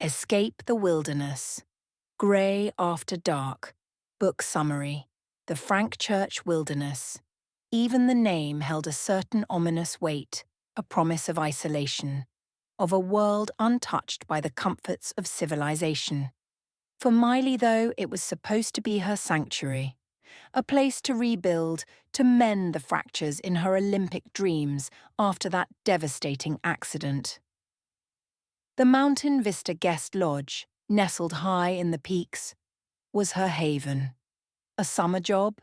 Escape the Wilderness. Grey After Dark. Book Summary. The Frank Church Wilderness. Even the name held a certain ominous weight, a promise of isolation, of a world untouched by the comforts of civilization. For Miley, though, it was supposed to be her sanctuary, a place to rebuild, to mend the fractures in her Olympic dreams after that devastating accident. The Mountain Vista Guest Lodge, nestled high in the peaks, was her haven. A summer job,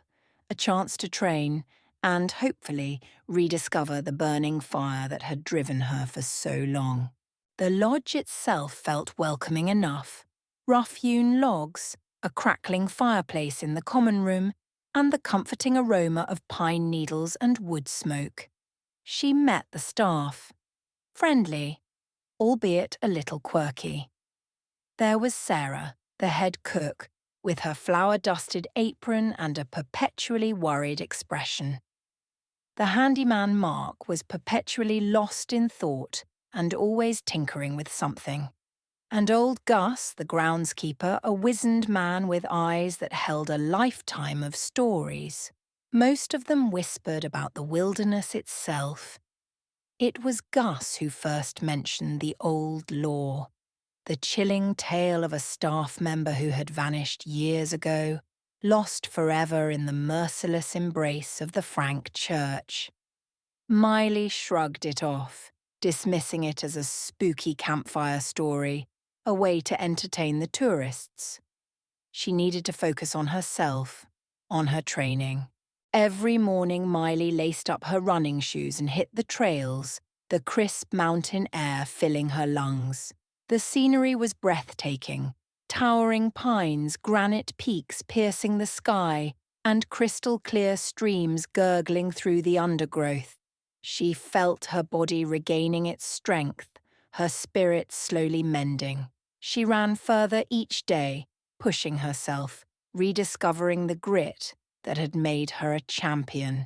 a chance to train, and hopefully rediscover the burning fire that had driven her for so long. The lodge itself felt welcoming enough. Rough-hewn logs, a crackling fireplace in the common room, and the comforting aroma of pine needles and wood smoke. She met the staff. Friendly, albeit a little quirky. There was Sarah, the head cook, with her flour-dusted apron and a perpetually worried expression. The handyman Mark was perpetually lost in thought and always tinkering with something. And old Gus, the groundskeeper, a wizened man with eyes that held a lifetime of stories. Most of them whispered about the wilderness itself. It was Gus who first mentioned the old law, the chilling tale of a staff member who had vanished years ago, lost forever in the merciless embrace of the Frank Church. Miley shrugged it off, dismissing it as a spooky campfire story, a way to entertain the tourists. She needed to focus on herself, on her training. Every morning Miley laced up her running shoes and hit the trails, the crisp mountain air filling her lungs. The scenery was breathtaking, towering pines, granite peaks piercing the sky, and crystal-clear streams gurgling through the undergrowth. She felt her body regaining its strength, her spirit slowly mending. She ran further each day, pushing herself, rediscovering the grit that had made her a champion.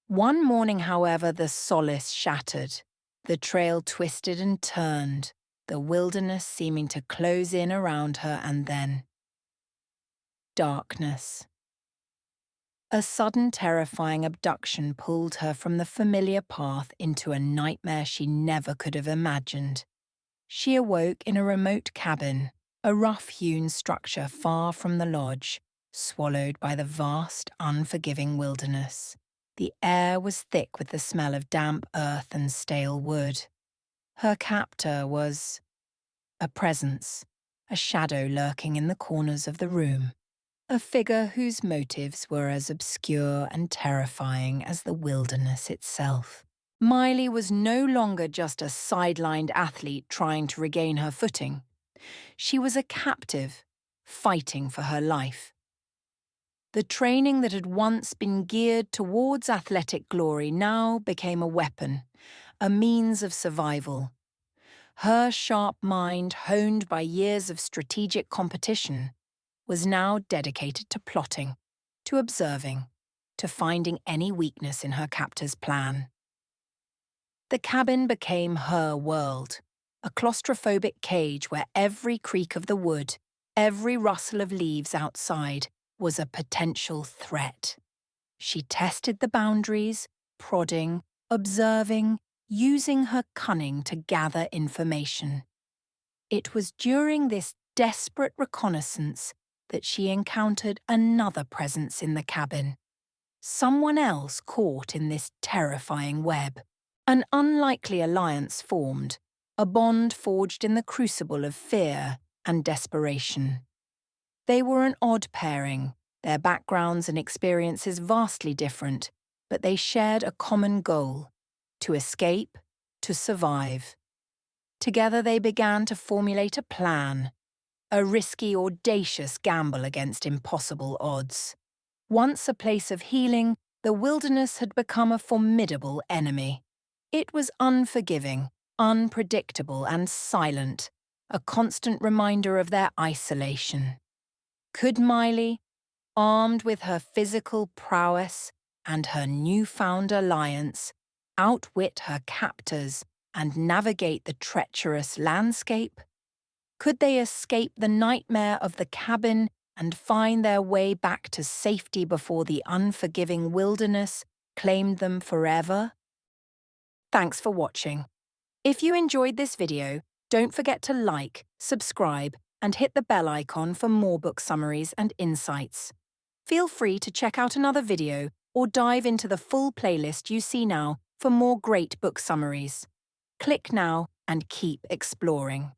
One morning, however, the solace shattered. The trail twisted and turned, the wilderness seeming to close in around her, and then darkness. A sudden terrifying abduction pulled her from the familiar path into a nightmare she never could have imagined. She awoke in a remote cabin, a rough-hewn structure far from the lodge, swallowed by the vast, unforgiving wilderness. The air was thick with the smell of damp earth and stale wood. Her captor was a presence, a shadow lurking in the corners of the room, a figure whose motives were as obscure and terrifying as the wilderness itself. Miley was no longer just a sidelined athlete trying to regain her footing. She was a captive, fighting for her life. The training that had once been geared towards athletic glory now became a weapon, a means of survival. Her sharp mind, honed by years of strategic competition, was now dedicated to plotting, to observing, to finding any weakness in her captor's plan. The cabin became her world, a claustrophobic cage where every creak of the wood, every rustle of leaves outside was a potential threat. She tested the boundaries, prodding, observing, using her cunning to gather information. It was during this desperate reconnaissance that she encountered another presence in the cabin. Someone else caught in this terrifying web. An unlikely alliance formed, a bond forged in the crucible of fear and desperation. They were an odd pairing, their backgrounds and experiences vastly different, but they shared a common goal: to escape, to survive. Together they began to formulate a plan, a risky, audacious gamble against impossible odds. Once a place of healing, the wilderness had become a formidable enemy. It was unforgiving, unpredictable, and silent, a constant reminder of their isolation. Could Miley, armed with her physical prowess and her newfound alliance, outwit her captors and navigate the treacherous landscape? Could they escape the nightmare of the cabin and find their way back to safety before the unforgiving wilderness claimed them forever? Thanks for watching. If you enjoyed this video, don't forget to like, subscribe, and hit the bell icon for more book summaries and insights. Feel free to check out another video or dive into the full playlist you see now for more great book summaries. Click now and keep exploring.